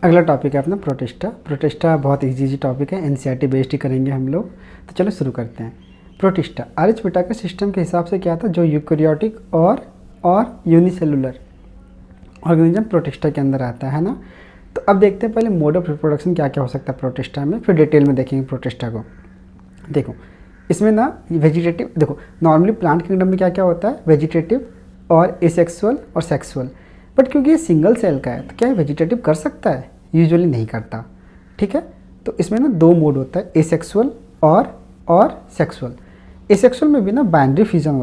अगला टॉपिक है अपना प्रोटिस्टा। प्रोटिस्टा बहुत इजी टॉपिक है, एनसीईआरटी बेस्ड ही करेंगे हम लोग। तो चलो शुरू करते हैं। प्रोटिस्टा आर्यभट्ट के सिस्टम के हिसाब से क्या था, जो यूकेरियोटिक और यूनिसेलुलर ऑर्गेनिज्म प्रोटिस्टा के अंदर आता है ना। तो अब देखते हैं पहले मोड ऑफ रिप्रोडक्शन क्या क्या हो सकता है प्रोटिस्टा में, फिर डिटेल में देखेंगे प्रोटिस्टा को। देखो इसमें ना वेजिटेटिव, देखो नॉर्मली प्लांट किंगडम में क्या क्या होता है, वेजिटेटिव और एसेक्सुअल और सेक्सुअल। बट क्योंकि ये सिंगल सेल का है तो क्या वेजिटेटिव कर सकता है, यूजुअली नहीं करता। ठीक है, तो इसमें ना दो मोड होता है, एसेक्सुअल और सेक्सुअल। एसेक्सुअल में भी ना बाइनरी फ्यूजन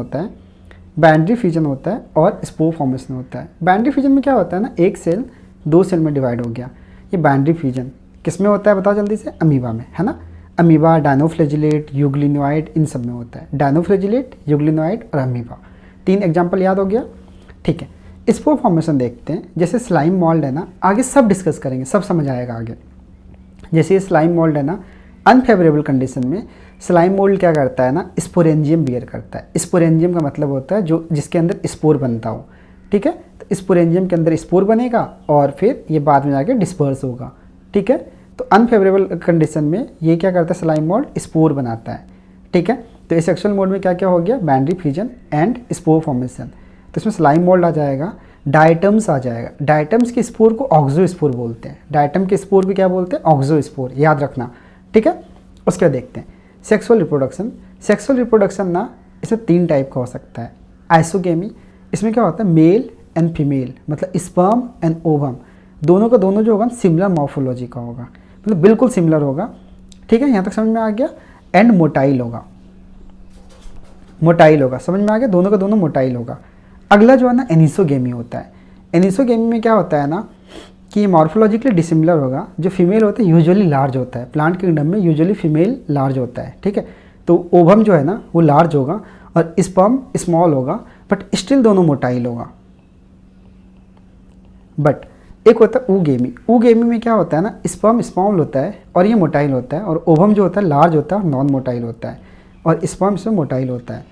होता है, और स्पोर फॉर्मेशन होता है। बाइनरी फ्यूजन में क्या होता है ना, एक सेल दो सेल में डिवाइड हो गया। ये बाइनरी फ्यूजन किस में होता है बताओ जल्दी से, अमीबा में, है ना। अमीबा, डायनोफ्लैजिलेट, यूग्लिनोइड, इन सब में होता है। डायनोफ्लैजिलेट, यूग्लिनोइड और अमीबा, 3 एग्जाम्पल याद हो गया। ठीक है, स्पोर फॉर्मेशन देखते हैं। जैसे स्लाइम मोल्ड है ना, आगे सब डिस्कस करेंगे, सब समझ आएगा आगे। जैसे ये स्लाइम मोल्ड है ना, अनफेवरेबल कंडीशन में स्लाइम मोल्ड क्या करता है ना, स्पोरेंजियम बियर करता है। स्पोरेंजियम का मतलब होता है जो जिसके अंदर स्पोर बनता हो। ठीक है, तो स्पोरेंजियम के अंदर स्पोर बनेगा और फिर ये बाद में जाके डिस्पर्स होगा। ठीक है, तो अनफेवरेबल कंडीशन में ये क्या करता है, स्लाइम मोल्ड स्पोर बनाता है। ठीक है, तो एसेक्सुअल मोड में क्या क्या हो गया, binary fusion and spore formation. तो इसमें स्लाइम मोल्ड आ जाएगा, डायटम्स आ जाएगा। डायटम्स के स्पोर को ऑक्सो स्पोर बोलते हैं। डायटम के स्पोर भी क्या बोलते हैं, ऑक्सो स्पोर, याद रखना। ठीक है, उसके बाद देखते हैं सेक्सुअल रिप्रोडक्शन। सेक्सुअल रिप्रोडक्शन ना इसमें 3 टाइप का हो सकता है। आइसोगेमी, इसमें क्या होता है, मेल एंड फीमेल, मतलब स्पर्म एंड ओवम, दोनों का दोनों जो होगा सिमिलर मॉर्फोलॉजी का होगा, मतलब बिल्कुल सिमिलर होगा। ठीक है, यहाँ तक समझ में आ गया। एंड मोटाइल होगा, समझ में आ गया, दोनों का दोनों मोटाइल होगा। अगला जो है ना एनिसोगेमी होता है। एनिसोगेमी में क्या होता है ना कि ये मॉर्फोलॉजिकली डिसिमिलर होगा। जो फीमेल होता है यूजुअली लार्ज होता है, प्लांट किंगडम में यूजुअली फीमेल लार्ज होता है। ठीक है, तो ओवम जो है ना वो लार्ज होगा और स्पर्म स्मॉल होगा, बट स्टिल दोनों मोटाइल होगा। बट एक होता है ऊगेमी। ऊगेमी में क्या होता है ना, स्पर्म स्मॉल होता है और ये मोटाइल होता है, और ओवम जो होता है लार्ज होता है और नॉन मोटाइल होता है, और स्पर्म इसमें मोटाइल होता है।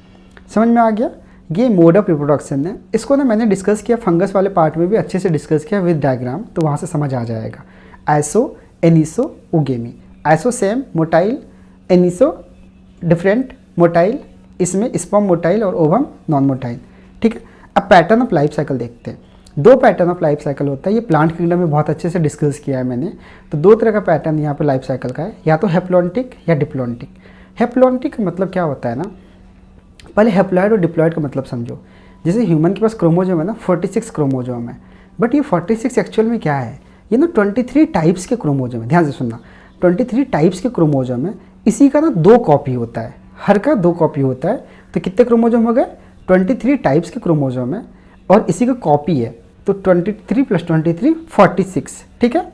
समझ में आ गया, ये मोड ऑफ रिप्रोडक्शन है। इसको ना मैंने डिस्कस किया फंगस वाले पार्ट में भी अच्छे से डिस्कस किया विद डायग्राम, तो वहाँ से समझ आ जाएगा। Iso, aniso, oogamy. Iso same motile, aniso different motile, इसमें स्पर्म मोटाइल और ओवम नॉन मोटाइल। ठीक है, अब पैटर्न ऑफ लाइफ साइकिल देखते हैं। 2 पैटर्न ऑफ लाइफ साइकिल होता है, ये प्लांट किंगडम में बहुत अच्छे से डिस्कस किया है मैंने। तो 2 तरह का पैटर्न यहाँ पे लाइफ साइकिल का है, या तो हैप्लॉन्टिक या डिप्लॉन्टिक। हैप्लॉन्टिक मतलब क्या होता है ना, पहले हैप्लॉइड और डिप्लॉइड का मतलब समझो। जैसे ह्यूमन के पास क्रोमोजोम है ना, 46 क्रोमोजोम है, बट ये 46 एक्चुअल में क्या है, ये ना 23 टाइप्स के क्रोमोजोम है। ध्यान से सुनना, 23 टाइप्स के क्रोमोजोम है। इसी का ना 2 कॉपी होता है, हर का 2 कॉपी होता है। तो कितने क्रोमोजोम हो गए, 23 टाइप्स के क्रोमोजोम है और इसी का कॉपी है। तो 23 + 23 46। ठीक है,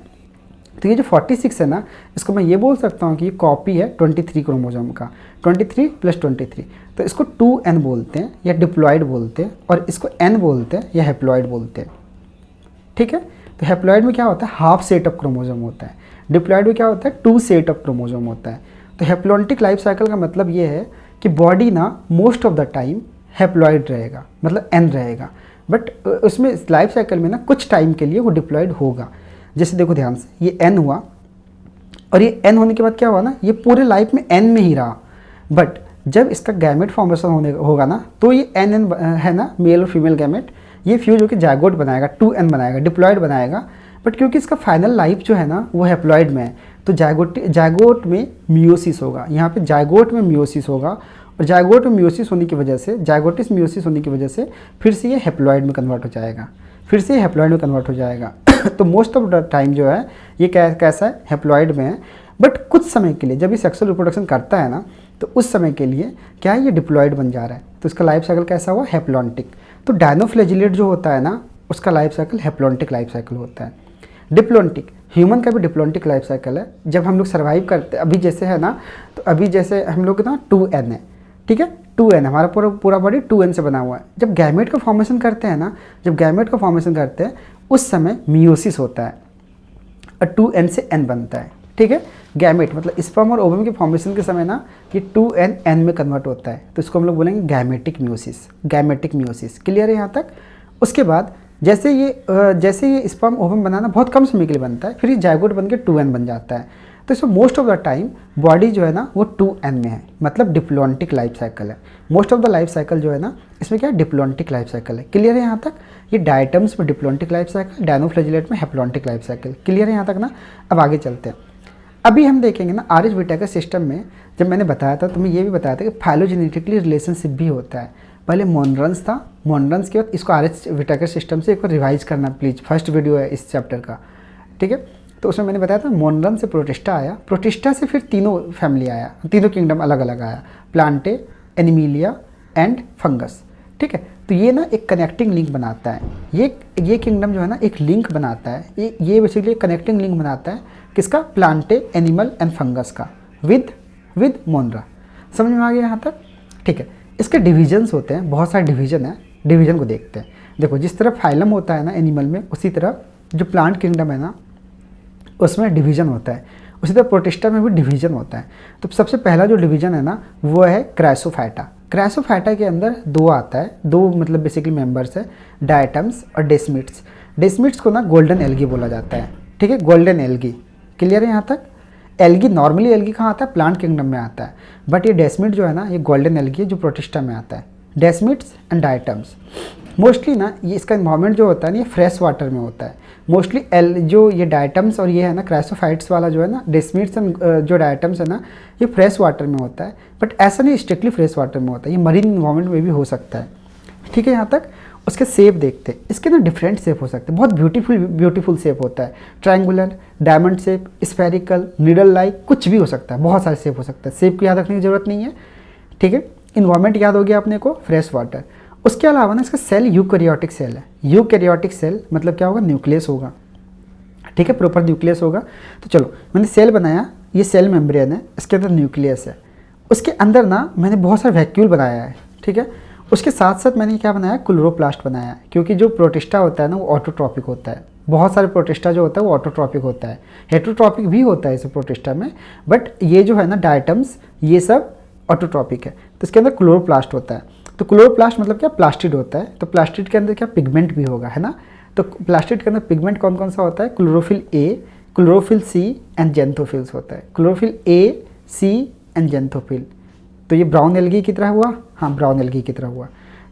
तो ये जो 46 है ना, इसको मैं ये बोल सकता हूँ कि ये कॉपी है 23 क्रोमोजोम का। 23 + 23, तो इसको 2n बोलते हैं या डिप्लॉइड बोलते हैं, और इसको n बोलते हैं या हैप्लॉइड बोलते हैं। ठीक है, तो हैप्लॉइड में क्या होता है, हाफ सेट ऑफ क्रोमोजोम होता है। डिप्लॉइड में क्या होता है, 2 सेट ऑफ क्रोमोजोम होता है। तो हैप्लॉन्टिक लाइफ साइकिल का मतलब ये है कि बॉडी ना most of the time haploid रहेगा, मतलब n रहेगा, बट उसमें लाइफ साइकिल में ना कुछ टाइम के लिए वो डिप्लॉइड होगा। जैसे देखो ध्यान से, ये n हुआ और ये n होने के बाद क्या हुआ ना, ये पूरे लाइफ में n में ही रहा। बट जब इसका गैमेट फॉर्मेशन होगा ना, तो ये n है ना, मेल और फीमेल गैमेट, ये फ्यूज होकर जायगोट बनाएगा, 2n बनाएगा, डिप्लॉइड बनाएगा। बट क्योंकि इसका फाइनल लाइफ जो है ना वो हैप्लॉइड में है, तो जायगोट में मियोसिस होगा। यहाँ पे जायगोट में मियोसिस होगा, और जायगोट में मियोसिस होने की वजह से, जायगोटिस मियोसिस होने की वजह से फिर से ये हैप्लॉइड में कन्वर्ट हो जाएगा। तो मोस्ट ऑफ द टाइम जो है ये कैसा है, हैप्लॉइड में है। बट कुछ समय के लिए जब ये सेक्सुअल रिप्रोडक्शन करता है ना, तो उस समय के लिए क्या है, ये डिप्लॉइड बन जा रहा है। तो इसका लाइफ साइकिल कैसा हुआ, हैप्लॉन्टिक। तो डायनोफ्लैजिलेट जो होता है ना, उसका life cycle haplontic life cycle होता है। डिप्लॉन्टिक, ह्यूमन का भी डिप्लॉन्टिक लाइफ साइकिल है। जब हम लोग सर्वाइव करते हैं, अभी जैसे है ना, तो अभी जैसे हम लोग ना 2n है। ठीक है, 2n हमारा पूरा बॉडी 2n से बना हुआ है। जब गैमेट का फॉर्मेशन करते हैं ना, उस समय मियोसिस होता है और 2n से n बनता है। ठीक है, गैमेट मतलब स्पर्म और ओवम के फॉर्मेशन के समय ना ये 2n n में कन्वर्ट होता है, तो इसको हम लोग बोलेंगे गैमेटिक मियोसिस। क्लियर है यहाँ तक। उसके बाद जैसे ये स्पर्म ओवम बनाना बहुत कम समय के लिए बनता है, फिर ये जाइगोट बन के 2n बन जाता है। तो इसमें most of the time body जो है ना वो 2n में है, मतलब डिप्लॉन्टिक लाइफ साइकिल है। Most of the life cycle जो है ना इसमें क्या है, डिप्लॉन्टिक लाइफ साइकिल है। क्लियर है यहाँ तक? ये डायटम्स में डिप्लॉन्टिक लाइफ साइकिल, डायनोफ्लैजिलेट में हैप्लॉन्टिक लाइफ साइकिल। क्लियर है यहाँ तक ना? अब आगे चलते हैं। अभी हम देखेंगे ना आर एच विटेकर सिस्टम में, जब मैंने बताया था तो मैं ये भी बताया था कि फाइलोजेनेटिकली रिलेशनशिप भी होता है। पहले मोनरन्स था, मोनरन्स के बाद इसको आर एच विटेकर सिस्टम से एक बार रिवाइज करना प्लीज़, फर्स्ट वीडियो है इस चैप्टर का, ठीक है। तो उसमें मैंने बताया था मोनरन से प्रोटिस्टा आया, प्रोटिस्टा से फिर तीनों फैमिली आया, तीनों किंगडम अलग अलग आया, प्लांटे, एनिमिलिया एंड फंगस, ठीक है। तो ये ना एक कनेक्टिंग लिंक बनाता है, ये किंगडम जो है ना एक लिंक बनाता है, ये बेसिकली कनेक्टिंग लिंक बनाता है किसका, प्लांटे, एनिमल एंड फंगस का विद मोनरा। समझ में आ गया यहाँ तक? ठीक है। इसके डिविजन्स होते हैं, बहुत सारे डिवीजन है, डिवीजन को देखते हैं। देखो जिस तरह फाइलम होता है ना एनिमल में, उसी तरह जो प्लांट किंगडम है ना उसमें डिवीजन होता है, उसी तरह प्रोटिस्टा में भी डिवीजन होता है। तो सबसे पहला जो डिवीजन है ना वो है क्राइसोफाइटा। क्राइसोफाइटा के अंदर दो आता है, दो मतलब बेसिकली मेंबर्स है, डायटम्स और डेस्मिट्स। डेस्मिट्स को ना गोल्डन एल्गी बोला जाता है, ठीक है, गोल्डन एल्गी। क्लियर है यहाँ तक? एल्गी, नॉर्मली एल्गी कहाँ आता है, प्लांट किंगडम में आता है, बट ये डेस्मिट जो है ना ये गोल्डन एल्गी है जो प्रोटिस्टा में आता है। डेस्मिट्स एंड डायटम्स मोस्टली ना ये इसका इन्वायरमेंट जो होता है ना ये फ्रेश वाटर में होता है मोस्टली। जो ये डायटम्स और ये है ना क्राइसोफाइट्स वाला जो है ना, डेस्मिट्स एंड जो डायटम्स है ना ये फ्रेश वाटर में होता है, बट ऐसा नहीं स्ट्रिक्टली फ्रेश वाटर में होता है, ये मरीन इन्वायरमेंट में भी हो सकता है, ठीक है। यहाँ तक उसके शेप देखते हैं, इसके ना डिफरेंट शेप हो सकते हैं, बहुत ब्यूटीफुल शेप होता है, triangular, diamond shape, spherical, needle like, कुछ भी हो सकता है, बहुत सारे शेप हो सकता है। शेप को याद रखने की जरूरत नहीं है, ठीक है। इन्वायरमेंट याद हो गया अपने को, फ्रेश वाटर। उसके अलावा ना इसका सेल यूकैरियोटिक सेल है। यूकैरियोटिक सेल मतलब क्या होगा, न्यूक्लियस होगा, ठीक है, प्रॉपर न्यूक्लियस होगा। तो चलो मैंने सेल बनाया, ये सेल मेम्ब्रेन है, इसके अंदर न्यूक्लियस है, उसके अंदर ना मैंने बहुत सारे वैक्यूल बनाया है, ठीक है। उसके साथ साथ मैंने क्या बनाया, क्लोरोप्लास्ट बनाया है, क्योंकि जो प्रोटिस्टा होता है ना वो ऑटोट्रॉपिक होता है। बहुत सारे प्रोटिस्टा जो होता है वो ऑटोट्रॉपिक होता है, हेटरोट्रॉपिक भी होता है इस प्रोटिस्टा में, बट ये जो है ना डायटम्स ये सब ऑटोट्रॉपिक है। तो इसके अंदर क्लोरोप्लास्ट होता है। तो क्लोरोप्लास्ट मतलब क्या, प्लास्टिड होता है। तो प्लास्टिड के अंदर क्या, पिगमेंट भी होगा, है ना। तो प्लास्टिड के अंदर पिगमेंट कौन कौन सा होता है, chlorophyll A, chlorophyll C and xanthophylls होता है। Chlorophyll A, C and xanthophyll. तो ये ब्राउन एल्गी की तरह हुआ, हाँ ब्राउन एल्गी की तरह हुआ,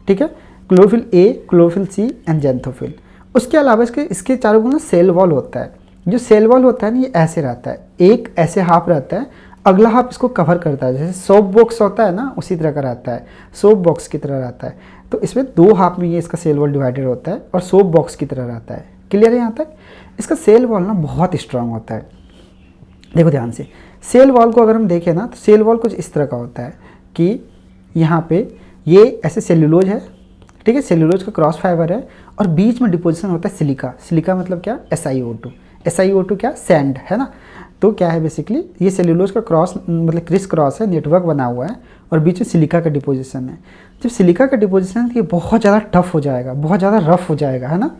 ठीक है। Chlorophyll A, chlorophyll C and xanthophyll. उसके अलावा इसके चारों को ना सेल वॉल होता है। जो सेल वॉल होता है ना ये ऐसे रहता है, एक ऐसे हाफ रहता है, अगला हाफ इसको कवर करता है, जैसे सोप बॉक्स होता है ना उसी तरह का रहता है, सोप बॉक्स की तरह रहता है। तो इसमें दो हाफ में ये इसका सेल वॉल डिवाइडेड होता है और सोप बॉक्स की तरह रहता है। क्लियर है यहाँ तक? इसका सेल वॉल ना बहुत स्ट्रांग होता है। देखो ध्यान से, सेल वॉल को अगर हम देखें ना तो सेल वॉल कुछ इस तरह का होता है कि यहाँ पे ये ऐसे सेल्यूलोज है, ठीक है, सेल्यूलोज का क्रॉस फाइबर है और बीच में डिपोजिशन होता है सिलिका। सिलिका मतलब क्या, SiO2। SiO2 क्या, सैंड, है ना। तो क्या है बेसिकली ये सेल्यूलोज का क्रॉस मतलब क्रिस क्रॉस है, नेटवर्क बना हुआ है और बीच में सिलिका का डिपोजिशन है। जब सिलिका का डिपोजिशन है तो ये बहुत ज़्यादा टफ हो जाएगा, बहुत ज़्यादा रफ हो जाएगा, है ना,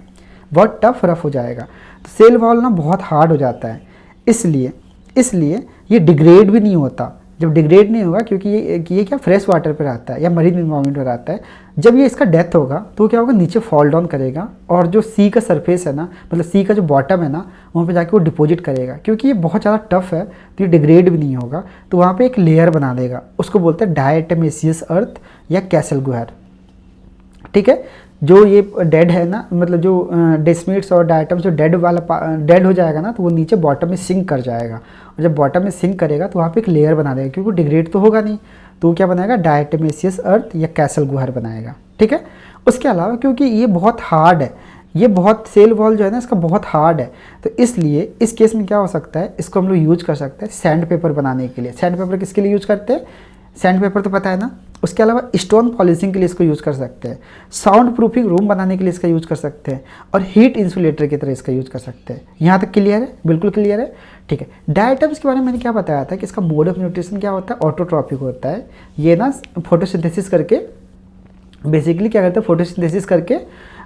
बहुत टफ रफ हो जाएगा। तो सेल वॉल ना बहुत हार्ड हो जाता है, इसलिए ये डिग्रेड भी नहीं होता। जब डिग्रेड नहीं होगा क्योंकि ये क्या फ्रेश वाटर पे रहता है या मरीन इन्वायरमेंट में रहता है, जब ये इसका डेथ होगा तो क्या होगा, नीचे फॉल डाउन करेगा और जो सी का सरफेस है ना, मतलब सी का जो बॉटम है ना, वहाँ पे जाके वो डिपॉजिट करेगा। क्योंकि ये बहुत ज़्यादा टफ है तो ये डिग्रेड भी नहीं होगा, तो वहाँ पे एक लेयर बना देगा, उसको बोलते हैं डायटमेसियस अर्थ या कैसल गुहर, ठीक है। जो ये डेड है ना, मतलब जो डेस्मिट्स और डायटम्स जो डेड हो जाएगा ना तो वो नीचे बॉटम में सिंक कर जाएगा, और जब बॉटम में सिंक करेगा तो वहाँ पे एक लेयर बना देगा, क्योंकि डिग्रेड तो होगा नहीं, तो वो क्या बनाएगा, डायटमेसियस अर्थ या कैसल गुहर बनाएगा, ठीक है। उसके अलावा क्योंकि ये बहुत हार्ड है, ये बहुत सेल वॉल जो है ना इसका बहुत हार्ड है, तो इसलिए इस केस में क्या हो सकता है, इसको हम लोग यूज कर सकते हैं सैंड पेपर बनाने के लिए। सैंड पेपर किसके लिए यूज करते हैं, सैंड पेपर तो पता है ना। उसके अलावा स्टोन पॉलिशिंग के लिए इसको यूज़ कर सकते हैं, साउंड प्रूफिंग रूम बनाने के लिए इसका यूज़ कर सकते हैं, और हीट इंसुलेटर की तरह इसका यूज़ कर सकते हैं। यहाँ तक क्लियर है, बिल्कुल क्लियर है, ठीक है। डायटम्स के बारे में मैंने क्या बताया था कि इसका मोड ऑफ न्यूट्रिशन क्या होता है, ऑटोट्रॉपिक होता है। ये ना फोटोसिंथेसिस करके बेसिकली क्या करता है, फोटोसिंथेसिस करके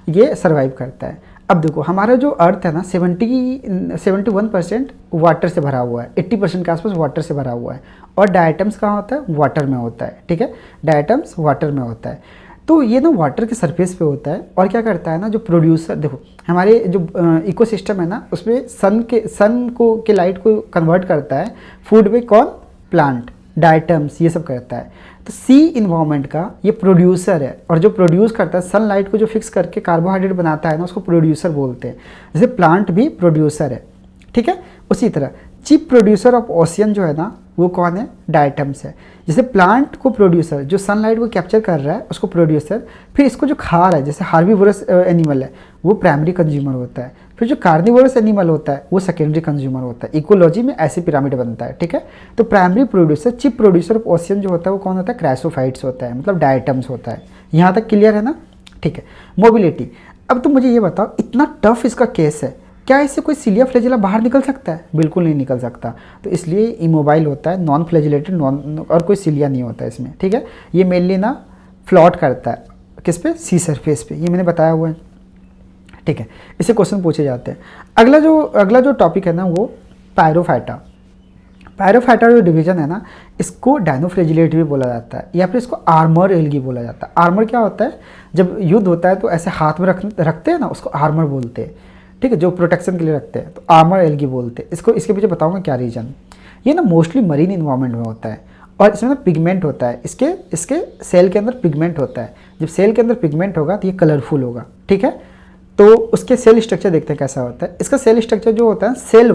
ये सर्वाइव करता है। अब देखो हमारा जो अर्थ है ना 71% वाटर से भरा हुआ है, 80% के आसपास वाटर से भरा हुआ है, और डायटम्स कहाँ होता है, वाटर में होता है, ठीक है, डायटम्स वाटर में होता है। तो ये ना वाटर के सरफेस पे होता है और क्या करता है ना, जो प्रोड्यूसर, देखो हमारे जो इकोसिस्टम है ना, उसमें सन को के लाइट को कन्वर्ट करता है फूड में, कौन? प्लांट, डायटम्स, ये सब करता है। तो सी इन्वायरमेंट का ये प्रोड्यूसर है, और जो प्रोड्यूस करता है सनलाइट को, जो फिक्स करके कार्बोहाइड्रेट बनाता है ना, उसको प्रोड्यूसर बोलते हैं। जैसे प्लांट भी प्रोड्यूसर है, ठीक है। उसी तरह चीफ प्रोड्यूसर ऑफ ओशियन जो है ना, वो कौन है? डायटम्स है। जैसे प्लांट को प्रोड्यूसर, जो सनलाइट को कैप्चर कर रहा है उसको प्रोड्यूसर, फिर इसको जो खा रहा है, जैसे हार्बीवोरस एनिमल है वो प्राइमरी कंज्यूमर होता है, फिर जो कार्निवोरस एनिमल होता है वो सेकेंडरी कंज्यूमर होता है। इकोलॉजी में ऐसे पिरामिड बनता है, ठीक है। तो primary producer, chief producer of ocean जो होता है वो कौन होता है? क्रासोफाइट्स होता है, मतलब डायटम्स होता है। यहाँ तक क्लियर है ना? ठीक है। मोबिलिटी, अब तुम मुझे ये बताओ, इतना टफ इसका केस है, क्या इससे कोई सिलिया फ्लैजेला बाहर निकल सकता है? बिल्कुल नहीं निकल सकता। तो इसलिए इमोबाइल होता है, नॉन फ्लैजिलेटेड, और कोई सिलिया नहीं होता है इसमें, ठीक है। ये मेनली ना फ्लॉट करता है किस पे? सी सरफेस पे, ये मैंने बताया हुआ है, ठीक है। इससे क्वेश्चन पूछे जाते हैं। अगला जो टॉपिक है ना, वो पायरोफाइटा। पायरोफाइटा जो डिवीजन है ना, इसको डायनोफ्लैजिलेट भी बोला जाता है, या फिर इसको आर्मर एल्गी बोला जाता है। आर्मर क्या होता है? जब युद्ध होता है तो ऐसे हाथ में रखते हैं ना, उसको आर्मर बोलते हैं, ठीक है, जो प्रोटेक्शन के लिए रखते हैं, तो आर्मर एल्गी बोलते हैं इसको। इसके पीछे बताऊंगा क्या रीजन। ये ना मोस्टली मरीन इन्वायरमेंट में होता है, और इसमें ना पिगमेंट होता है, इसके सेल के अंदर पिगमेंट होता है। जब सेल के अंदर पिगमेंट होगा तो ये कलरफुल होगा, ठीक है। तो उसके सेल स्ट्रक्चर देखते हैं कैसा होता है। इसका सेल स्ट्रक्चर जो होता है, सेल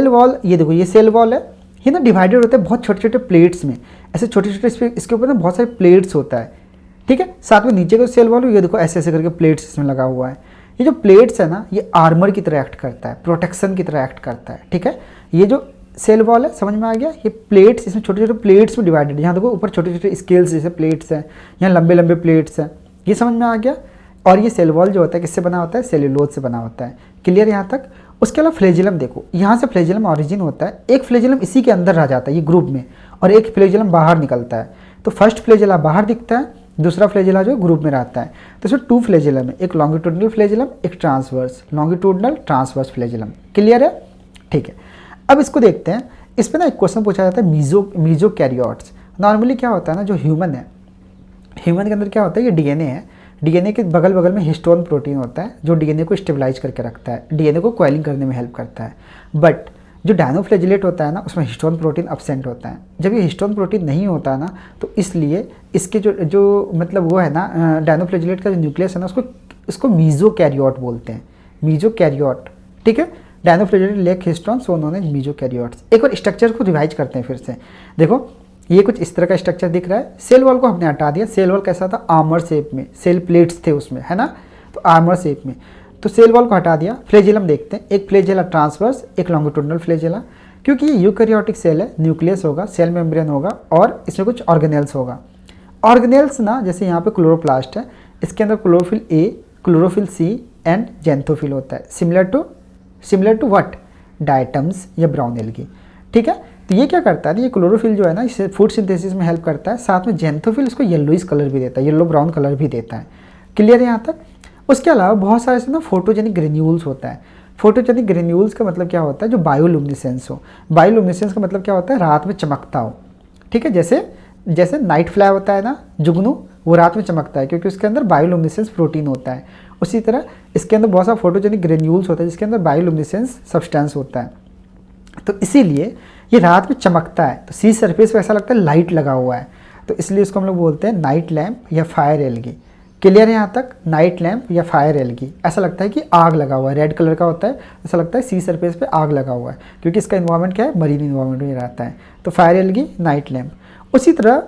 वॉल, ये देखो, ये सेल वॉल है, ये ना डिवाइडेड होता है बहुत छोटे छोटे प्लेट्स में, ऐसे छोटे छोटे, इसके ऊपर ना बहुत सारे प्लेट्स होता है, ठीक है। साथ में नीचे का सेल वॉल, ये देखो ऐसे ऐसे करके प्लेट्स इसमें लगा हुआ है। ये जो प्लेट्स है ना, ये आर्मर की तरह एक्ट करता है, प्रोटेक्शन की तरह एक्ट करता है, ठीक है। ये जो सेल वॉल है, समझ में आ गया? ये प्लेट्स, इसमें छोटे छोटे प्लेट्स में डिवाइडेड है। यहाँ देखो ऊपर छोटे छोटे स्केल्स जैसे प्लेट्स हैं, यहाँ लंबे लंबे प्लेट्स हैं, ये समझ में आ गया। और ये सेल वॉल जो होता है किससे बना होता है? सेल्यूलोज से बना होता है। क्लियर यहाँ तक? उसके अलावा फ्लैजिलम देखो, यहाँ से फ्लैजिलम ऑरिजिन होता है, एक फ्लैजिलम इसी के अंदर रह जाता है, ये ग्रुप में, और एक फ्लैजिलम बाहर निकलता है। तो फर्स्ट फ्लैजिला बाहर दिखता है, दूसरा फ्लैजिला जो ग्रुप में रहता है। तो इसमें 2 फ्लैजिलम है, एक लॉन्गिट्यूडनल फ्लैजिलम, एक transverse, longitudinal transverse flagellum. Clear है? ठीक है। अब इसको देखते हैं। इस पर ना एक क्वेश्चन पूछा जाता है, मीजोकैरियोट्स। नॉर्मली क्या होता है ना, जो ह्यूमन है, ह्यूमन के अंदर क्या होता है? ये डीएनए है, डीएनए के बगल बगल में हिस्टोन प्रोटीन होता है जो डीएनए को स्टेबलाइज करके रखता है, डीएनए को कॉइलिंग करने में हेल्प करता है। बट जो डायनोफ्लैजिलेट होता है ना, उसमें हिस्टोन प्रोटीन अब्सेंट होता है। जब ये हिस्टोन प्रोटीन नहीं होता ना, तो इसलिए इसके जो मतलब वो है ना, डायनोफ्लैजिलेट का जो न्यूक्लियस है ना, उसको मीजोकैरियोट बोलते हैं, मीजोकैरियोट, ठीक है। Dinoflagellate lack histone, so known as mesokaryotes. एक बार स्ट्रक्चर को रिवाइज करते हैं फिर से। देखो ये कुछ इस तरह का स्ट्रक्चर दिख रहा है। सेल वॉल को हमने हटा दिया। सेल वॉल कैसा था? आर्मर शेप में, सेल प्लेट्स थे उसमें, है ना, तो आर्मर शेप में। तो सेल वॉल को हटा दिया। फ्लैजिलम देखते हैं, एक फ्लैजिला ट्रांसवर्स, एक लॉन्गिट्यूडनल फ्लैजिला। क्योंकि ये यूकैरियोटिक सेल है, न्यूक्लियस होगा, सेल मेम्ब्रेन होगा, और इसमें कुछ ऑर्गेनेल्स होगा। ऑर्गेनेल्स ना, जैसे यहाँ पे क्लोरोप्लास्ट है, इसके अंदर chlorophyll A, chlorophyll C and xanthophyll होता है, सिमिलर टू व्हाट? डायटम्स या ब्राउन एल्गी, ठीक है। तो ये क्या करता है ना, ये क्लोरोफिल जो है ना, इसे फूड सिंथेसिस में हेल्प करता है। साथ में जेंथोफिल इसको येलोइश कलर भी देता है, येलो ब्राउन कलर भी देता है। क्लियर है यहाँ तक? उसके अलावा बहुत सारे से ना फोटोजेनिक ग्रेन्यूल्स होता है। फोटोजेनिक ग्रेन्यूल्स का मतलब क्या होता है? जो बायोलुमिनेसेंस हो। बायोलुमिनेसेंस का मतलब क्या होता है? रात में चमकता हो, ठीक है। जैसे नाइट फ्लाई होता है ना, जुगनू, वो रात में चमकता है क्योंकि उसके अंदर बायोलुमिनेसेंस प्रोटीन होता है। उसी तरह इसके अंदर बहुत सारा फोटोजेनिक ग्रेन्यूल्स होता है जिसके अंदर बायोलुमिनेसेंस सब्सटेंस होता है। तो इसीलिए ये रात में चमकता है। तो सी सरफेस पे ऐसा लगता है लाइट लगा हुआ है, तो इसलिए इसको हम लोग बोलते हैं नाइट लैम्प या फायर एल्गी। क्लियर है यहाँ तक? नाइट लैम्प या फायर एल्गी, ऐसा लगता है कि आग लगा हुआ है, रेड कलर का होता है, ऐसा लगता है सी सरफेस पे आग लगा हुआ है, क्योंकि इसका इन्वायरमेंट क्या है? मरीन इन्वायरमेंट में रहता है। तो फायर एल्गी, नाइट लैम्प। उसी तरह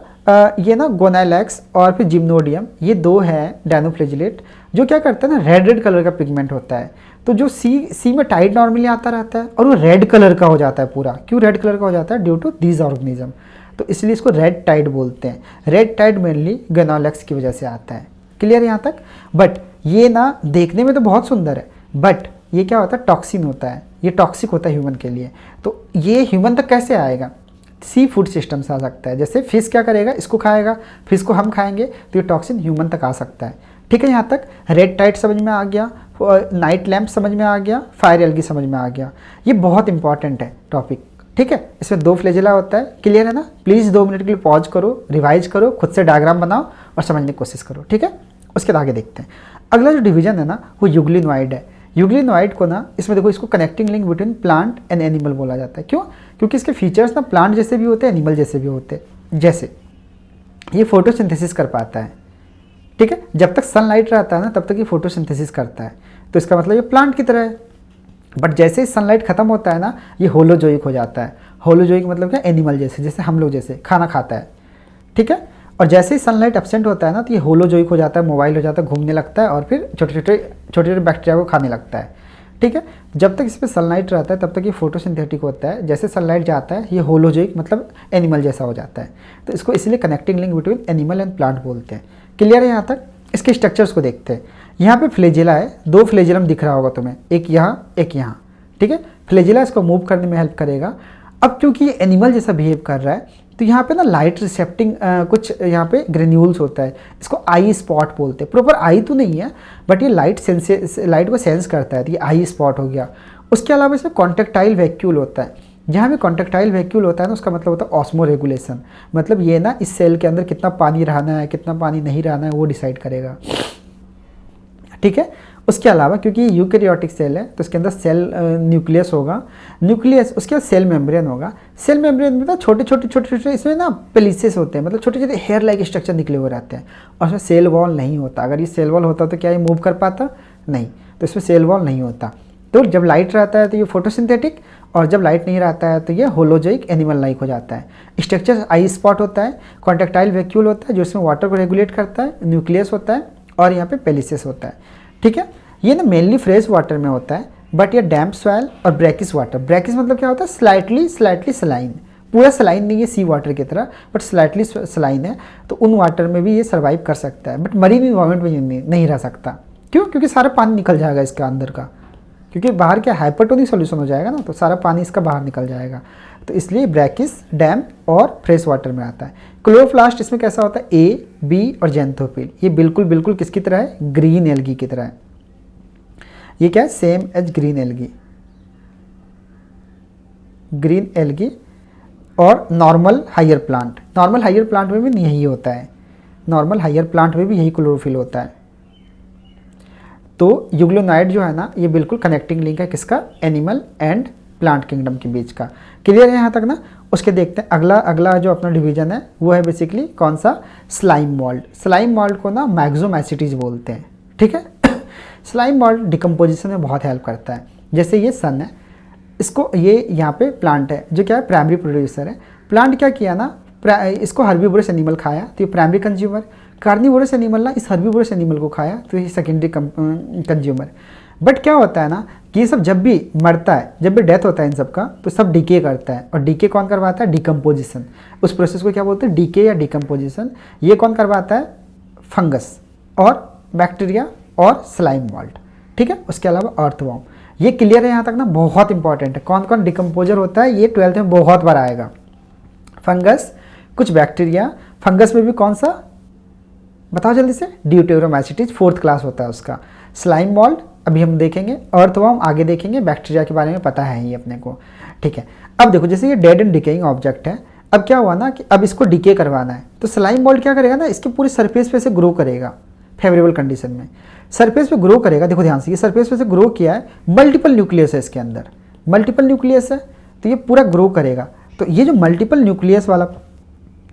ये ना गोनालैक्स और फिर जिम्नोडियम, ये दो है डायनोफ्लैजिलेट, जो क्या करता है ना, रेड कलर का पिगमेंट होता है। तो जो सी में टाइड नॉर्मली आता रहता है और वो रेड कलर का हो जाता है पूरा। क्यों रेड कलर का हो जाता है? Due to these organism. तो इसलिए इसको रेड टाइड बोलते हैं। रेड टाइड मेनली गोनालैक्स की वजह से आता है। क्लियर यहाँ तक? बट ये ना देखने में तो बहुत सुंदर है, बट ये क्या होता है? टॉक्सिन होता है, ये टॉक्सिक होता है ह्यूमन के लिए। तो ये ह्यूमन तक कैसे आएगा? सी फूड सिस्टम से आ सकता है। जैसे फिश क्या करेगा? इसको खाएगा, फिश को हम खाएंगे, तो ये टॉक्सिन ह्यूमन तक आ सकता है। ठीक है, यहाँ तक रेड टाइड समझ में आ गया, नाइट लैम्प समझ में आ गया, फायर एल्गी समझ में आ गया। ये बहुत इंपॉर्टेंट है टॉपिक। ठीक है, इसमें 2 फ्लैजिला होता है। क्लियर है ना? प्लीज़ 2 मिनट के लिए पॉज करो, रिवाइज करो, खुद से डायग्राम बनाओ और समझने की कोशिश करो, ठीक है। उसके बाद आगे देखते हैं। अगला जो डिवीजन है ना वो यूग्लिनोइड है। यूग्लिनोइड को ना इसमें देखो इसको connecting link between plant and animal बोला जाता है। क्यों? क्योंकि इसके फीचर्स ना प्लांट जैसे भी होते हैं, एनिमल जैसे भी होते हैं। जैसे ये फोटोसिंथेसिस कर पाता है, ठीक है, जब तक सनलाइट रहता है ना तब तक ये फोटोसिंथेसिस करता है, तो इसका मतलब ये प्लांट की तरह है। बट जैसे ही सनलाइट खत्म होता है ना ये होलोजोइक हो जाता है। होलोजोइक मतलब क्या? एनिमल जैसे, जैसे हम लोग जैसे खाना खाता है, ठीक है। और जैसे ही सनलाइट एब्सेंट होता है ना तो ये होलोजोइक हो जाता है, मोबाइल हो जाता है, घूमने लगता है और फिर छोटे छोटे बैक्टीरिया को खाने लगता है, ठीक है। जब तक इस पर सनलाइट रहता है तब तक ये फोटोसिंथेटिक होता है। जैसे सनलाइट जाता है ये होलोजोइक मतलब एनिमल जैसा हो जाता है। तो इसको इसलिए connecting link between animal and plant बोलते हैं। क्लियर है यहाँ तक? इसके स्ट्रक्चर्स को देखते हैं। यहाँ पे फ्लेजिला है, 2 फ्लेजिलम दिख रहा होगा तुम्हें, एक यहाँ एक यहाँ, ठीक है। फ्लेजिला इसको मूव करने में हेल्प करेगा। अब क्योंकि ये एनिमल जैसा बिहेव कर रहा है तो यहाँ पे ना लाइट रिसेप्टिंग कुछ यहाँ पे ग्रेन्यूल्स होता है, इसको आई स्पॉट बोलते हैं। प्रॉपर आई तो नहीं है बट ये लाइट को सेंस करता है, तो ये आई स्पॉट हो गया। उसके अलावा इसमें कॉन्टेक्टाइल वैक्यूल होता है। जहाँ भी कॉन्टेक्टाइल वैक्यूल होता है ना उसका मतलब होता है ऑस्मो रेगुलेशन, मतलब ये ना इस सेल के अंदर कितना पानी रहना है कितना पानी नहीं रहना है वो डिसाइड करेगा, ठीक है। उसके अलावा क्योंकि यूकैरियोटिक सेल है तो इसके अंदर सेल न्यूक्लियस होगा, न्यूक्लियस उसके बाद सेल मेम्ब्रेन होगा। सेल मेम्ब्रेन में ना छोटे छोटे इसमें ना पेलिसेस होते हैं, मतलब छोटे छोटे हेयर लाइक स्ट्रक्चर निकले हुए रहते हैं और उसमें सेल वॉल नहीं होता। अगर ये सेल वॉल होता तो क्या ये मूव कर पाता? नहीं, तो इसमें सेल वॉल नहीं होता। तो जब लाइट रहता है तो ये फोटोसिंथेटिक और जब लाइट नहीं रहता है तो ये होलोजोइक एनिमल लाइक हो जाता है। स्ट्रक्चर आई स्पॉट होता है, कॉन्टेक्टाइल वैक्यूल होता है जो इसमें वाटर को रेगुलेट करता है, न्यूक्लियस होता है और यहाँ पे पेलिसेस होता है, ठीक है। ये ना मेनली फ्रेश वाटर में होता है बट ये डैम्प सॉइल और ब्रैकिस वाटर, ब्रैकिस मतलब क्या होता है? स्लाइटली सलाइन, पूरा सलाइन नहीं है सी वाटर की तरह बट स्लाइटली सलाइन है, तो उन वाटर में भी ये सर्वाइव कर सकता है बट मरीन इन्वायरमेंट में नहीं रह सकता। क्यों? क्योंकि सारा पानी निकल जाएगा इसके अंदर का, क्योंकि बाहर क्या हाइपरटोनिक सॉल्यूशन हो जाएगा ना, तो सारा पानी इसका बाहर निकल जाएगा। तो इसलिए ब्रैकिस, डैम्प और फ्रेश वाटर में आता है। क्लोरोप्लास्ट इसमें कैसा होता है? ए, बी और जेंथोफिल, ये बिल्कुल किसकी तरह है? ग्रीन एल्गी की तरह है। ये क्या है? सेम एज ग्रीन एल्गी और normal higher plant. Normal higher plant में भी यही होता है, नॉर्मल हायर प्लांट में भी यही क्लोरोफिल होता है। तो यूग्लिनोइड जो है ना ये बिल्कुल कनेक्टिंग लिंक है किसका? एनिमल एंड प्लांट किंगडम के बीच का। क्लियर है यहाँ तक ना? उसके देखते हैं अगला जो अपना डिवीजन है वो है बेसिकली कौन सा? Slime mould. स्लाइम मोल्ड को ना मैक्सोमैसिटीज बोलते हैं, ठीक है। स्लाइम मोल्ड डिकम्पोजिशन में बहुत हेल्प करता है। जैसे ये सन है, इसको ये यहाँ पे प्लांट है जो क्या है? प्राइमरी प्रोड्यूसर है। प्लांट क्या किया ना, इसको हर्बीवोरस एनिमल खाया तो ये प्राइमरी कंज्यूमर, कार्निवोरस एनिमल ना इस हर्बीवोरस एनिमल को खाया तो ये सेकेंडरी कंज्यूमर। बट क्या होता है ना कि ये सब जब भी मरता है, जब भी डेथ होता है इन सब का, तो सब डीके करता है। और डीके कौन करवाता है? डिकम्पोजिशन। उस प्रोसेस को क्या बोलते हैं? डीके या डिकम्पोजिशन। ये कौन करवाता है? फंगस और बैक्टीरिया और स्लाइम मोल्ड, ठीक है। उसके अलावा अर्थवॉर्म। ये क्लियर है यहाँ तक ना? बहुत इंपॉर्टेंट है। कौन कौन डिकम्पोजर होता है ये 12th में बहुत बार आएगा। फंगस, कुछ बैक्टीरिया, फंगस में भी कौन सा बताओ जल्दी से? ड्यूटेरोमाइसिटीज 4th क्लास होता है उसका। स्लाइम मोल्ड अभी हम देखेंगे, अर्थवॉर्म आगे देखेंगे, बैक्टीरिया के बारे में पता है ही अपने को, ठीक है। अब देखो जैसे ये डेड एंड डिकेइंग ऑब्जेक्ट है, अब क्या हुआ ना कि अब इसको डिके करवाना है तो स्लाइम मोल्ड क्या करेगा ना, इसके पूरे सरफेस पे से ग्रो करेगा फेवरेबल कंडीशन में। सरफेस पे ग्रो करेगा, देखो ध्यान से, ये सरफेस पे से ग्रो किया है, मल्टीपल न्यूक्लियस है इसके अंदर, मल्टीपल न्यूक्लियस है तो ये पूरा ग्रो करेगा। तो ये जो मल्टीपल न्यूक्लियस वाला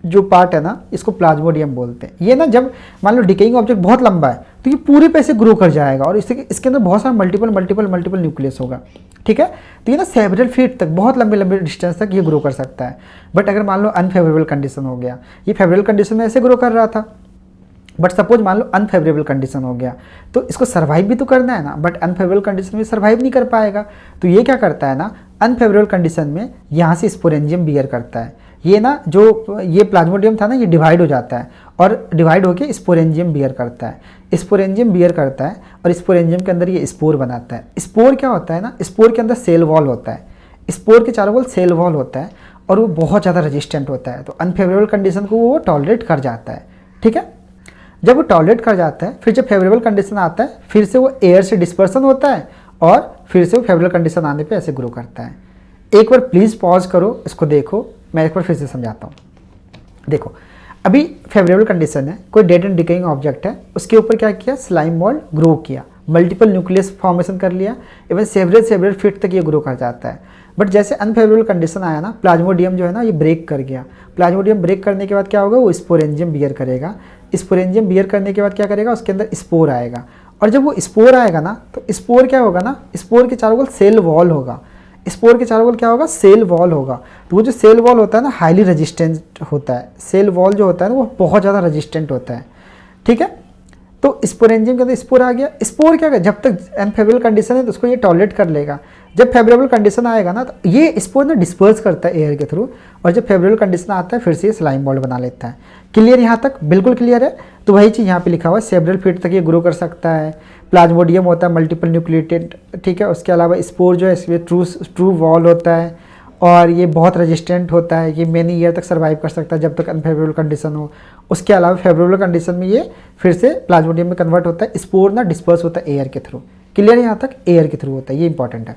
जो पार्ट है ना इसको प्लाज्मोडियम बोलते हैं। ये ना जब मान लो डिकेइंग ऑब्जेक्ट बहुत लंबा है तो ये पूरे पे से ग्रो कर जाएगा और इसके अंदर बहुत सारा मल्टीपल न्यूक्लियस होगा, ठीक है। तो ये ना सेवरल फीट तक, बहुत लंबे डिस्टेंस तक ये ग्रो कर सकता है। बट अगर मान लो अनफेवरेबल कंडीशन हो गया, ये फेवरेबल कंडीशन में ऐसे ग्रो कर रहा था, बट सपोज मान लो अनफेवरेबल कंडीशन हो गया तो इसको सर्वाइव भी तो करना है ना, बट अनफेवरेबल कंडीशन में सर्वाइव नहीं कर पाएगा। तो ये क्या करता है ना, अनफेवरेबल कंडीशन में यहाँ से स्पोरेंजियम बियर करता है। ये ना जो ये प्लाज्मोडियम था ना ये डिवाइड हो जाता है और डिवाइड होकर स्पोरेंजियम बियर करता है। स्पोरेंजियम बियर करता है और स्पोरेंजियम के अंदर ये स्पोर बनाता है। स्पोर क्या होता है ना, स्पोर के अंदर सेल वॉल होता है, स्पोर के चारों वॉल सेल वॉल होता है और वो बहुत ज़्यादा रेजिस्टेंट होता है। तो अनफेवरेबल कंडीशन को वो टॉलरेट कर जाता है, ठीक है। जब वो टॉलरेट कर जाता है फिर जब फेवरेबल कंडीशन आता है फिर से वो एयर से डिस्पर्सन होता है और फिर से वो फेवरेबल कंडीशन आने पे ऐसे ग्रो करता है। एक बार प्लीज़ पॉज करो, इसको देखो, मैं एक बार फिर से समझाता हूँ। देखो अभी फेवरेबल कंडीशन है, कोई डेड एंड डिकेइंग ऑब्जेक्ट है, उसके ऊपर क्या किया, स्लाइम मोल्ड ग्रो किया, मल्टीपल न्यूक्लियस फॉर्मेशन कर लिया, इवन सेवरल फीट तक ये ग्रो कर जाता है। बट जैसे अनफेवरेबल कंडीशन आया ना, प्लाज्मोडियम जो है ना ये ब्रेक कर गया। प्लाज्मोडियम ब्रेक करने के बाद क्या होगा, वो स्पोरेंजियम बियर करेगा। स्पोरेंजियम बियर करने के बाद क्या करेगा, उसके अंदर स्पोर आएगा। और जब वो स्पोर आएगा ना, तो स्पोर क्या होगा ना, स्पोर के चारों ओर सेल वॉल होगा। स्पोर के चारों ओर क्या होगा, सेल वॉल होगा। तो वो जो सेल वॉल होता है ना, हाईली रेजिस्टेंट होता है। सेल वॉल जो होता है ना, वो बहुत ज़्यादा रेजिस्टेंट होता है। ठीक है, तो स्पोरेंजियम के अंदर स्पोर आ गया। स्पोर क्या है, जब तक अनफेवरेबल कंडीशन है तो उसको ये टॉलरेट कर लेगा। जब फेवरेबल कंडीशन आएगा ना, तो ये स्पोर ना डिस्पर्स करता है एयर के थ्रू, और जब फेवरेबल कंडीशन आता है फिर से ये स्लाइम मोल्ड बना लेता है। क्लियर यहाँ तक, बिल्कुल क्लियर है। तो वही चीज़ यहाँ पे लिखा हुआ है, सेवरल फीट तक ये ग्रो कर सकता है। प्लाज्मोडियम होता है मल्टीपल न्यूक्लिएटेड, ठीक है। उसके अलावा स्पोर जो है इसमें ट्रू वॉल होता है, और ये बहुत रेजिस्टेंट होता है, ये मेनी ईयर तक सर्वाइव कर सकता है जब तक अनफेवरेबल कंडीशन हो। उसके अलावा फेवरेबल कंडीशन में ये फिर से प्लाज्मोडियम में कन्वर्ट होता है। स्पोर ना डिस्पर्स होता है एयर के थ्रू। क्लियर है यहाँ तक, एयर के थ्रू होता है, ये इंपॉर्टेंट है।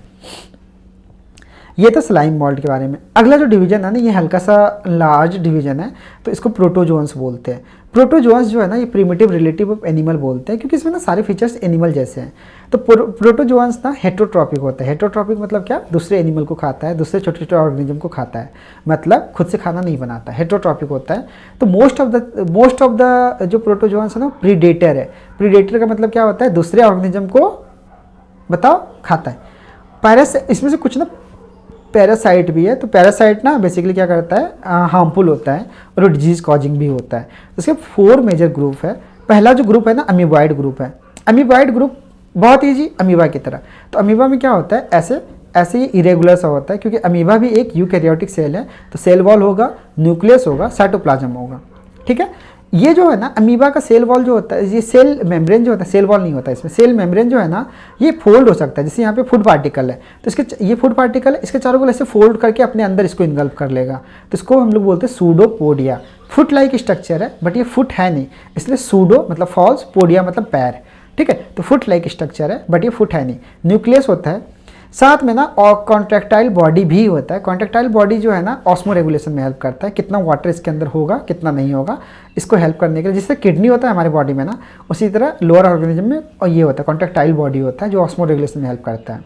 ये तो स्लाइम मोल्ड के बारे में। अगला जो डिवीजन है ना, ये हल्का सा लार्ज डिवीजन है, तो इसको प्रोटोजोन्स बोलते हैं। प्रोटोजोन्स जो है ना, ये प्रिमिटिव रिलेटिव ऑफ एनिमल बोलते हैं, क्योंकि इसमें ना सारे फीचर्स एनिमल जैसे हैं। तो प्रोटोजोन्स ना हेट्रोट्रॉपिक होता है। हेट्रोट्रॉपिक मतलब क्या, दूसरे एनिमल को खाता है, दूसरे छोटे छोटे ऑर्गेनिज्म को खाता है, मतलब खुद से खाना नहीं बनाता, हेट्रोट्रॉपिक होता है। तो मोस्ट ऑफ द जो प्रोटोजोन्स है ना, प्रीडेटर है। प्रीडेटर का मतलब क्या होता है, दूसरे ऑर्गेनिज्म को बताओ खाता है। इसमें से कुछ ना पैरासाइट भी है। तो पैरासाइट ना बेसिकली क्या करता है, हार्मफुल होता है और वो डिजीज कॉजिंग भी होता है। उसके 4 मेजर ग्रुप है। पहला जो ग्रुप है ना, अमीबॉइड ग्रुप है। अमीबॉइड ग्रुप बहुत ईजी, अमीबा की तरह। तो अमीबा में क्या होता है, ऐसे ही इरेगुलर सा होता है, क्योंकि अमीबा भी एक यूकैरियोटिक सेल है। तो सेल वॉल होगा, न्यूक्लियस होगा, साइटोप्लाज्म होगा। ठीक है, ये जो है ना अमीबा का सेल वॉल जो होता है, ये सेल मेम्ब्रेन जो होता है, सेल वॉल नहीं होता है इसमें, सेल मेम्ब्रेन जो है ना, ये फोल्ड हो सकता है। जैसे यहाँ पे फूड पार्टिकल है, तो इसके ये फूड पार्टिकल है, इसके चारों को ऐसे फोल्ड करके अपने अंदर इसको इन्गल्फ कर लेगा। तो इसको हम लोग बोलते हैं सूडोपोडिया। फुट लाइक स्ट्रक्चर है, बट ये फुट है नहीं, इसलिए सूडो मतलब फॉल्स, पोडिया मतलब पैर। ठीक है, तो फुट लाइक स्ट्रक्चर है, बट ये फुट है नहीं। न्यूक्लियस होता है, साथ में ना और कॉन्ट्रैक्टाइल बॉडी भी होता है। कॉन्ट्रैक्टाइल बॉडी जो है ना, ऑस्मो रेगुलेशन में हेल्प करता है, कितना वाटर इसके अंदर होगा कितना नहीं होगा, इसको हेल्प करने के लिए। जिससे किडनी होता है हमारे बॉडी में ना, उसी तरह लोअर ऑर्गेनिज्म में और ये होता है कॉन्ट्रैक्टाइल बॉडी होता है, जो ऑस्मो रेगुलेशन में हेल्प करता है।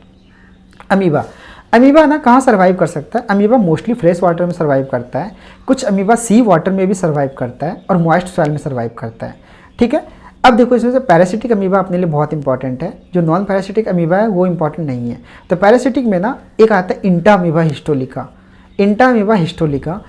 अमीबा ना कहाँ सर्वाइव कर सकता है, अमीबा मोस्टली फ्रेश वाटर में सर्वाइव करता है। कुछ अमीबा सी वाटर में भी सर्वाइव करता है और मॉइस्ट सॉइल में सर्वाइव करता है। ठीक है, अब देखो इसमें से पैरासिटिक अमीबा अपने लिए बहुत इंपॉर्टेंट है, जो नॉन पैरासिटिक अमीबा है वो इंपॉर्टेंट नहीं है। तो पैरासिटिक में ना एक आता है इंटा अमीबा हिस्टोलिका। इंटा अमीबा हिस्टोलिका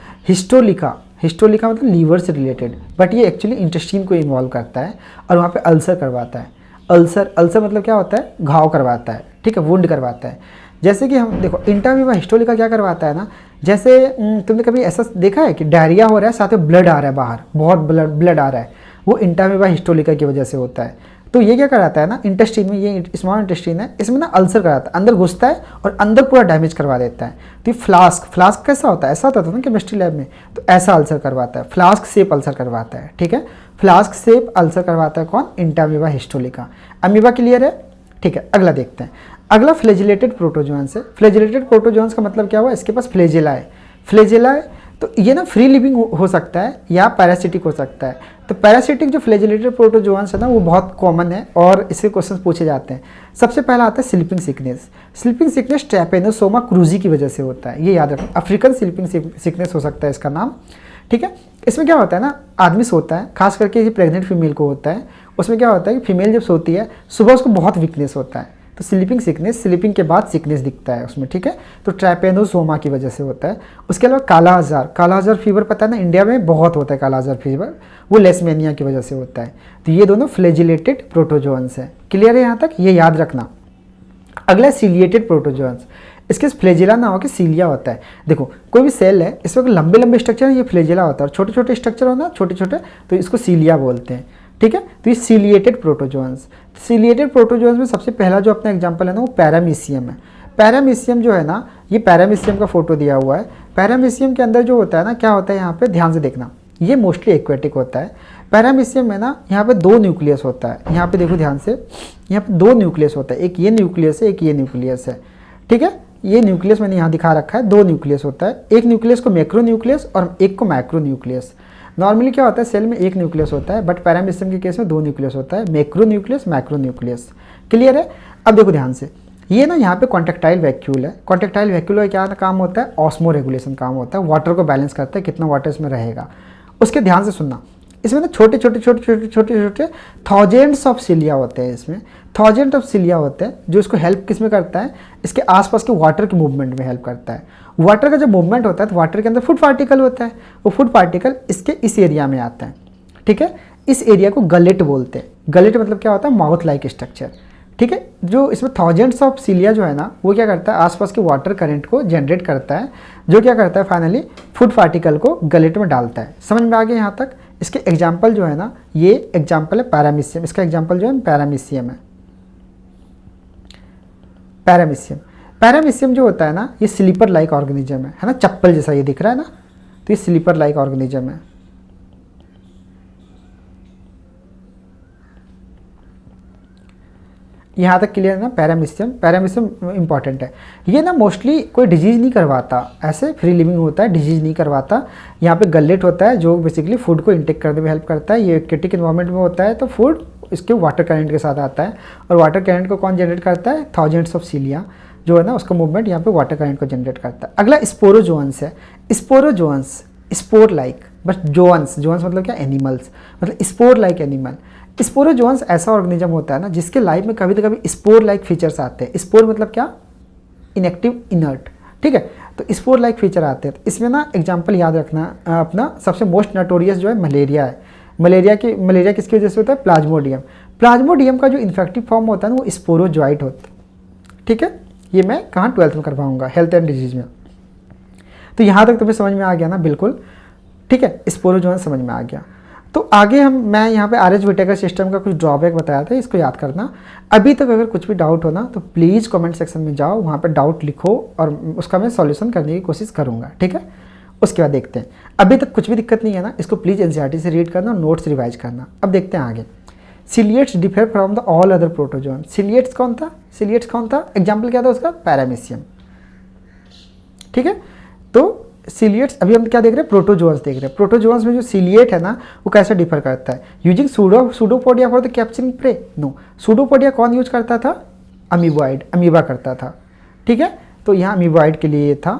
मतलब लीवर से रिलेटेड, बट ये एक्चुअली इंटेस्टाइन को इन्वॉल्व करता है और वहाँ पे अल्सर करवाता है। अल्सर मतलब क्या होता है, घाव करवाता है। ठीक है, वुंड करवाता है। जैसे कि हम देखो इंटा अमीबा हिस्टोलिका क्या करवाता है ना, जैसे तुमने कभी ऐसा देखा है कि डायरिया हो रहा है, साथ में ब्लड आ रहा है बाहर, बहुत ब्लड आ रहा है, वो इंटा अमीबा हिस्टोलिका की वजह से होता है। तो ये क्या कराता है ना, इंटेस्टाइन में, ये स्मॉल इंटेस्टाइन है, इसमें ना अल्सर कराता है, अंदर घुसता है और अंदर पूरा डैमेज करवा देता है। तो ये फ्लास्क कैसा होता है, ऐसा होता था ना केमिस्ट्री लैब में, तो ऐसा अल्सर करवाता है, फ्लास्क शेप अल्सर करवाता है। ठीक है, फ्लास्क शेप अल्सर करवाता है कौन, इंटा अमीबा हिस्टोलिका। अमीबा क्लियर है। ठीक है, अगला देखते हैं। अगला फ्लैजिलेटेड प्रोटोजोन्स है। फ्लैजिलेटेड प्रोटोजोन्स का मतलब क्या हुआ, इसके पास फ्लैजिला है। तो ये ना फ्री लिविंग हो सकता है या पैरासिटिक हो सकता है। तो पैरासिटिक जो फ्लैजिलेटेड प्रोटोजोन्स है ना, वो बहुत कॉमन है और इससे क्वेश्चन पूछे जाते हैं। सबसे पहला आता है sleeping sickness. Sleeping sickness trypanosoma cruzi की वजह से होता है, ये याद रखना। अफ्रीकन स्लीपिंग सिकनेस हो सकता है इसका नाम। ठीक है, इसमें क्या होता है ना, आदमी सोता है, खास करके ये प्रेग्नेंट फीमेल को होता है। उसमें क्या होता है कि फीमेल जब सोती है, सुबह उसको बहुत वीकनेस होता है, तो स्लीपिंग सिकनेस, स्लीपिंग के बाद सिकनेस दिखता है उसमें। ठीक है, तो ट्रैपेनोसोमा की वजह से होता है। उसके अलावा काला आजार फीवर पता है ना, इंडिया में बहुत होता है काला आजार फीवर, वो लेसमेनिया की वजह से होता है। तो ये दोनों फ्लैजिलेटेड प्रोटोजोन्स है। क्लियर है यहाँ तक, ये याद रखना। अगला सीलिएटेड प्रोटोजोन्स, इसके फ्लैजिला ना होकर सीलिया होता है। देखो कोई भी सेल है, इसमें लंबे स्ट्रक्चर है, ये फ्लैजिला होता है, और छोटे छोटे स्ट्रक्चर होना, छोटे तो इसको सीलिया बोलते हैं। ठीक है, तो ये सीलिएटेड प्रोटोजोन्स। सीलिएटेड प्रोटोजोन्स में सबसे पहला जो अपना एग्जांपल है ना, वो पैरामीशियम है। पैरामीशियम जो है ना, ये पैरामीशियम का फोटो दिया हुआ है। पैरामीशियम के अंदर जो होता है ना, क्या होता है यहाँ पे ध्यान से देखना, ये मोस्टली एक्वेटिक होता है। पैरामीशियम में ना यहाँ पे 2 न्यूक्लियस होता है, यहाँ पे देखो ध्यान से, यहाँ पे 2 न्यूक्लियस होता है, एक ये न्यूक्लियस है, एक ये न्यूक्लियस है। ठीक है, ये न्यूक्लियस मैंने यहाँ दिखा रखा है, 2 न्यूक्लियस होता है। एक न्यूक्लियस को मैक्रो न्यूक्लियस और एक को माइक्रो न्यूक्लियस। नॉर्मली क्या होता है, सेल में एक न्यूक्लियस होता है, बट पैरामीशियम के केस में 2 न्यूक्लियस होता है, macro nucleus, macro nucleus. Clear है? अब देखो ध्यान से, ये ना यहाँ पे कॉन्ट्रेक्टाइल वैक्यूल है। कॉन्ट्रेक्टाइल वैक्यूल का क्या काम होता है, ऑस्मो रेगुलेशन काम होता है, वाटर को बैलेंस करता है, कितना वाटर इसमें रहेगा। उसके ध्यान से सुनना, इसमें ना छोटे छोटे छोटे छोटे छोटे छोटे थाउजेंड्स ऑफ सिलिया होते हैं, इसमें थाउजेंड ऑफ सिलिया होते हैं, जो इसको हेल्प किस में करता है, इसके आसपास के वाटर के मूवमेंट में हेल्प करता है। वाटर का जब मूवमेंट होता है तो वाटर के अंदर फूड पार्टिकल होता है, वो फूड पार्टिकल इसके इस एरिया में आता है। ठीक है, इस एरिया को गलेट बोलते हैं। गलेट मतलब क्या होता है, माउथ लाइक स्ट्रक्चर। ठीक है, जो इसमें थाउजेंड्स ऑफ सिलिया जो है ना, वो क्या करता है, आसपास के वाटर करंट को जनरेट करता है, जो क्या करता है फाइनली फूड पार्टिकल को गलेट में डालता है। समझ में आ गया यहाँ तक? इसके एग्जाम्पल जो है ना, ये एग्जाम्पल है पैरामीशियम, इसका एग्जाम्पल जो है पैरामीशियम है। पैरामीशियम, पैरामीशियम जो होता है ना, ये स्लीपर लाइक ऑर्गेनिज्म है ना, चप्पल जैसा ये दिख रहा है ना, तो ये स्लीपर लाइक ऑर्गेनिज्म है। यहाँ तक क्लियर है ना? पैरामीशियम, पैरामीशियम इंपॉर्टेंट है। ये ना मोस्टली कोई डिजीज़ नहीं करवाता, ऐसे फ्री लिविंग होता है, डिजीज़ नहीं करवाता। यहाँ पे गलेट होता है जो बेसिकली फूड को इंटेक करने में हेल्प करता है। ये एक्वेटिक एनवायरनमेंट में होता है, तो फूड इसके वाटर करंट के साथ आता है, और वाटर करंट को कौन जनरेट करता है, थाउजेंड्स ऑफ सिलिया जो है ना, उसका मूवमेंट यहाँ पे वाटर करंट को जनरेट करता है। अगला स्पोरोजोअन्स है। स्पोरोजोअन्स, स्पोर लाइक, बस जोअन्स, जोअन्स मतलब क्या, एनिमल्स, मतलब स्पोर लाइक एनिमल। स्पोरोजोअन्स ऐसा ऑर्गेनिज्म होता है ना, जिसके लाइफ में कभी तो कभी स्पोर लाइक फीचर्स आते हैं। स्पोर मतलब क्या, इनएक्टिव, इनर्ट। ठीक है, तो स्पोर लाइक फीचर आते हैं। तो इसमें ना एग्जाम्पल याद रखना, अपना सबसे मोस्ट नोटोरियस जो है मलेरिया है। मलेरिया किसकी वजह से होता है, प्लाज्मोडियम। प्लाज्मोडियम का जो इन्फेक्टिव फॉर्म होता है ना, वो स्पोरोजोइट होता है। ठीक है, ये मैं कहाँ 12th में करवाऊंगा, हेल्थ एंड डिजीज में। तो यहाँ तक तुम्हें समझ में आ गया ना, बिल्कुल। ठीक है, स्पोरोजोअन्स समझ में आ गया। तो आगे मैं यहाँ पे आर.एच. व्हिटेकर सिस्टम का कुछ ड्रॉबैक बताया था, इसको याद करना। अभी तक अगर कुछ भी डाउट हो ना, तो प्लीज़ कमेंट सेक्शन में जाओ, वहाँ पे डाउट लिखो और उसका मैं सॉल्यूशन करने की कोशिश करूँगा। ठीक है, उसके बाद देखते हैं। अभी तक कुछ भी दिक्कत नहीं है ना, इसको प्लीज़ एनसीईआरटी से रीड करना और नोट्स रिवाइज करना। अब देखते हैं आगे। Ciliates differ from the all other protozoan. Ciliates कौन था, सिलिएट्स कौन था, एग्जाम्पल क्या था उसका, पैरामीशियम। ठीक है, तो सिलिएट्स, अभी हम क्या देख रहे हैं, प्रोटोजोअन्स देख रहे हैं। प्रोटोजोअन्स में जो सिलिएट है ना, वो कैसे डिफर करता है, using pseudopodia for the capturing prey. No, pseudopodia कौन यूज करता था, अमीबॉइड, अमीबा करता था। ठीक है, तो यहाँ अमीबॉइड के लिए ये था।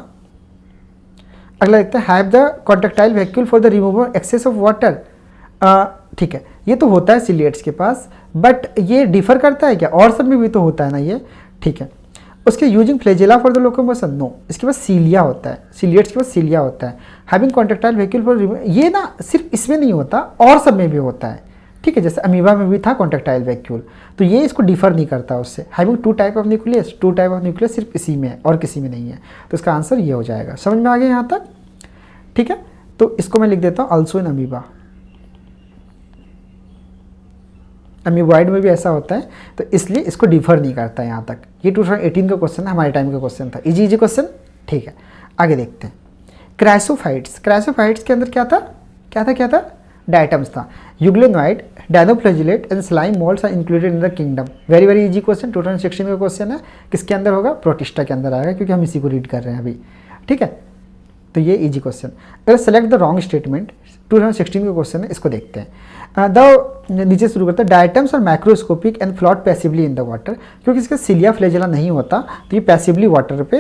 अगला देखते हैं, have the contractile vacuole for the removal excess of water. ठीक है, ये तो होता है सिलिएट्स के पास, बट ये डिफर करता है क्या, और सब में भी तो होता है ना ये। ठीक है, उसके using flagella for the locomotion, no, इसके पास सीलिया होता है, सिलिएट्स के पास सीलिया होता है। हैविंग कॉन्ट्रेक्टाइल वैक्यूल फॉर, ये ना सिर्फ इसमें नहीं होता, और सब में भी होता है। ठीक है, जैसे अमीबा में भी था कॉन्ट्रेक्टाइल वैक्यूल, तो ये इसको डिफर नहीं करता उससे। Having 2 type of nucleus, 2 type of nucleus सिर्फ इसी में है और किसी में नहीं है। तो इसका आंसर ये हो जाएगा। समझ में आ गया यहाँ तक? ठीक है, तो इसको मैं लिख देता हूँ ऑल्सो इन अमीबा। अमीबॉइड में भी ऐसा होता है, तो इसलिए इसको डिफर नहीं करता है यहाँ तक। ये 2018 का क्वेश्चन है, हमारे टाइम का क्वेश्चन था, इजी क्वेश्चन। ठीक है, आगे देखते हैं। क्राइसोफाइट्स, क्राइसोफाइट्स के अंदर क्या था, डायटम्स था। Euglenoid, dinoflagellate and slime moulds are included in the kingdom. Very easy question, 2016 का क्वेश्चन है। किसके अंदर होगा, प्रोटिस्टा के अंदर आएगा, क्योंकि हम इसी को रीड कर रहे हैं अभी। ठीक है, तो ये इजी क्वेश्चन। अगर सेलेक्ट द रॉन्ग स्टेटमेंट, 2016 का क्वेश्चन है, इसको देखते हैं। नीचे शुरू करते हैं। डायटम्स और macroscopic and float passively in the water, क्योंकि इसका सिलिया फ्लैजेला नहीं होता, तो ये पैसिवली वाटर पे।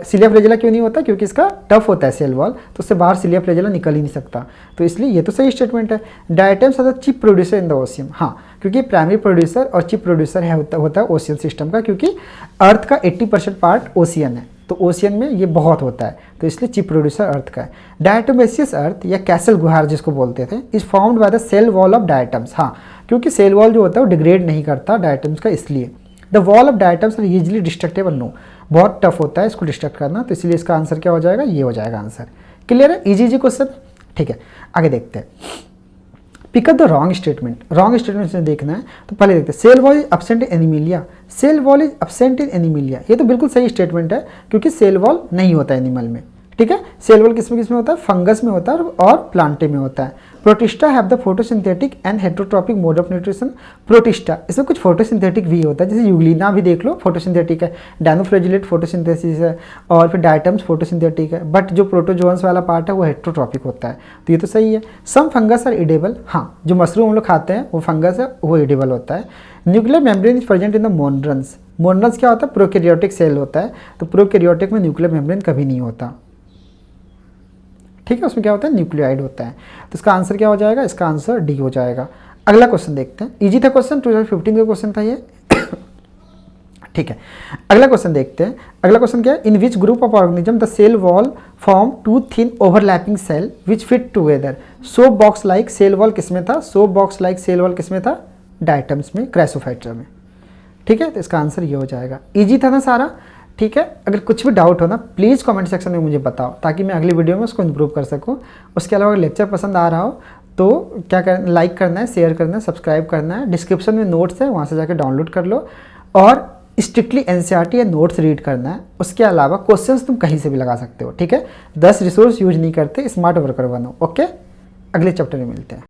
सिलिया फ्लैजेला क्यों नहीं होता, क्योंकि इसका टफ होता है सेल वॉल, तो उससे बाहर सिलिया फ्लैजेला निकल ही नहीं सकता, तो इसलिए ये तो सही स्टेटमेंट है। Diatoms are the chief producer in the ocean, हाँ, क्योंकि प्राइमरी प्रोड्यूसर और चीप प्रोड्यूसर है होता है ओशियन सिस्टम का, क्योंकि अर्थ का 80% पार्ट ओशियन है, तो ओशियन में ये बहुत होता है, तो इसलिए चीप प्रोड्यूसर अर्थ का है। डायटोमेसियस अर्थ या कैसल गुहार जिसको बोलते थे, is formed by the cell wall of diatoms, हाँ, क्योंकि सेल वॉल जो होता है वो डिग्रेड नहीं करता डायटम्स का, इसलिए। The wall of diatoms are easily destructible, no, बहुत टफ होता है इसको डिस्ट्रक्ट करना, तो इसलिए इसका आंसर क्या हो जाएगा, ये हो जाएगा आंसर। क्लियर है, इजी क्वेश्चन। ठीक है, आगे देखते हैं। Pick up the wrong statement, wrong statement से देखना है, तो पहले देखते हैं। Cell wall is absent in animalia, cell wall is absent in animalia, ये तो बिल्कुल सही स्टेटमेंट है, क्योंकि सेल वॉल नहीं होता एनिमल में। ठीक है, सेल वॉल किस में होता है, फंगस में होता है और प्लांटे में होता है, protista have the photosynthetic and heterotrophic mode of nutrition. Protista, इसमें कुछ फोटोसिंथेटिक भी होता है, जैसे यूग्लिना भी देख लो फोटोसिंथेटिक है, डायनोफ्लैजिलेट फोटोसिंथेसिस है, और फिर डायटम्स फोटोसिंथेटिक है, बट जो प्रोटोजोन्स वाला पार्ट है वो हेटेरोट्रॉपिक होता है, तो ये तो सही है। सम फंगस आर एडिबल, हाँ जो मशरूम हम लोग खाते हैं वो फंगस है, वो एडिबल होता है। Nuclear membrane is present in the monerans. Monerans क्या होता है? प्रोकैरियोटिक सेल होता है, तो प्रोकैरियोटिक में न्यूक्लियर मेम्ब्रेन कभी नहीं होता, ठीक है, उसमें क्या होता है? न्यूक्लियोइड होता है। तो इसका आंसर क्या हो जाएगा? इसका आंसर डी हो जाएगा। अगला क्वेश्चन देखते हैं, इजी था क्वेश्चन, 2015 का क्वेश्चन था ये ठीक है। अगला क्वेश्चन देखते हैं। अगला क्वेश्चन क्या है? In which group of organism the cell wall form two thin overlapping cell which fit together. Soap box like cell wall किसमें था? Soap box like cell wall किसमें था? डायटम्स में, क्राइसोफाइट्रा में, ठीक है, तो इसका आंसर ये हो जाएगा। इजी था ना सारा, ठीक है। अगर कुछ भी डाउट हो ना प्लीज़ कमेंट सेक्शन में मुझे बताओ, ताकि मैं अगली वीडियो में उसको इम्प्रूव कर सकूँ। उसके अलावा अगर लेक्चर पसंद आ रहा हो तो क्या करना, लाइक करना है, शेयर करना है, सब्सक्राइब करना है। डिस्क्रिप्शन में नोट्स है, वहाँ से जाकर डाउनलोड कर लो, और स्ट्रिक्टली एनसीईआरटी या नोट्स रीड करना है। उसके अलावा क्वेश्चंस तुम कहीं से भी लगा सकते हो, ठीक है। 10 रिसोर्स यूज नहीं करते, स्मार्ट वर्कर बनो, ओके। अगले चैप्टर में मिलते हैं।